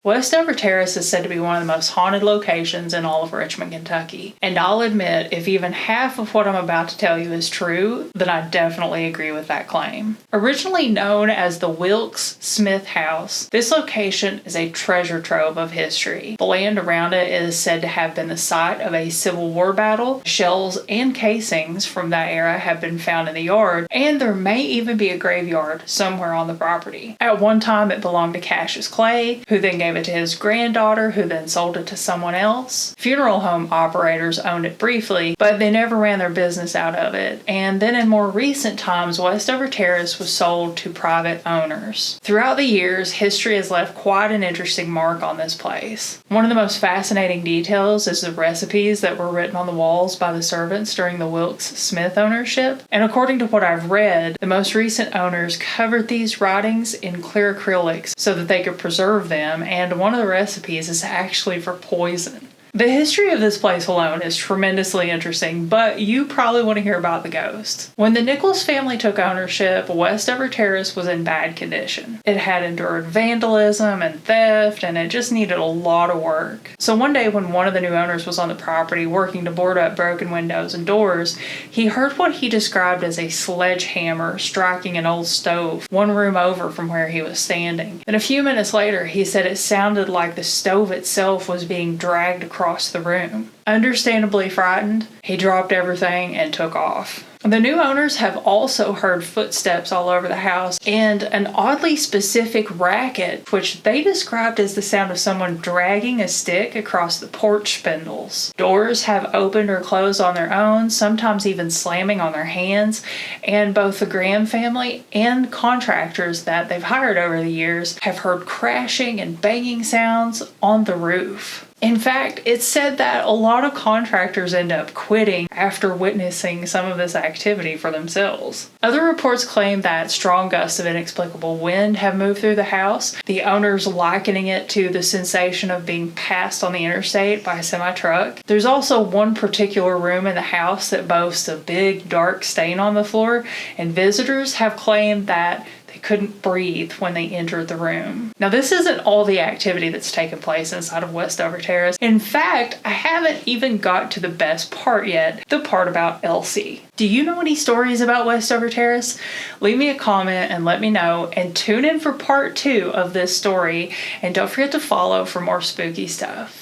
Westover Terrace is said to be one of the most haunted locations in all of Richmond, Kentucky. And I'll admit, if even half of what I'm about to tell you is true, then I definitely agree with that claim. Originally known as the Wilkes Smith House, this location is a treasure trove of history. The land around it is said to have been the site of a Civil War battle. Shells and casings from that era have been found in the yard, and there may even be a graveyard somewhere on the property. At one time, it belonged to Cassius Clay, who then gave it to his granddaughter, who then sold it to someone else. Funeral home operators owned it briefly, but they never ran their business out of it. And then in more recent times, Westover Terrace was sold to private owners. Throughout the years, history has left quite an interesting mark on this place. One of the most fascinating details is the recipes that were written on the walls by the servants during the Wilkes Smith ownership. And according to what I've read, the most recent owners covered these writings in clear acrylics so that they could preserve them, and one of the recipes is actually for poison. The history of this place alone is tremendously interesting, but you probably want to hear about the ghost. When the Nichols family took ownership, Westover Terrace was in bad condition. It had endured vandalism and theft, and it just needed a lot of work. So one day when one of the new owners was on the property working to board up broken windows and doors, he heard what he described as a sledgehammer striking an old stove one room over from where he was standing. And a few minutes later, he said it sounded like the stove itself was being dragged across the room. Understandably frightened, he dropped everything and took off. The new owners have also heard footsteps all over the house and an oddly specific racket, which they described as the sound of someone dragging a stick across the porch spindles. Doors have opened or closed on their own, sometimes even slamming on their hands, and both the Graham family and contractors that they've hired over the years have heard crashing and banging sounds on the roof. In fact, it's said that a lot of contractors end up quitting after witnessing some of this activity for themselves. Other reports claim that strong gusts of inexplicable wind have moved through the house, the owners likening it to the sensation of being passed on the interstate by a semi-truck. There's also one particular room in the house that boasts a big dark stain on the floor, and visitors have claimed that they couldn't breathe when they entered the room. Now, this isn't all the activity that's taken place inside of Westover Terrace. In fact, I haven't even got to the best part yet, the part about Elsie. Do you know any stories about Westover Terrace? Leave me a comment and let me know, and tune in for part 2 of this story, and don't forget to follow for more spooky stuff.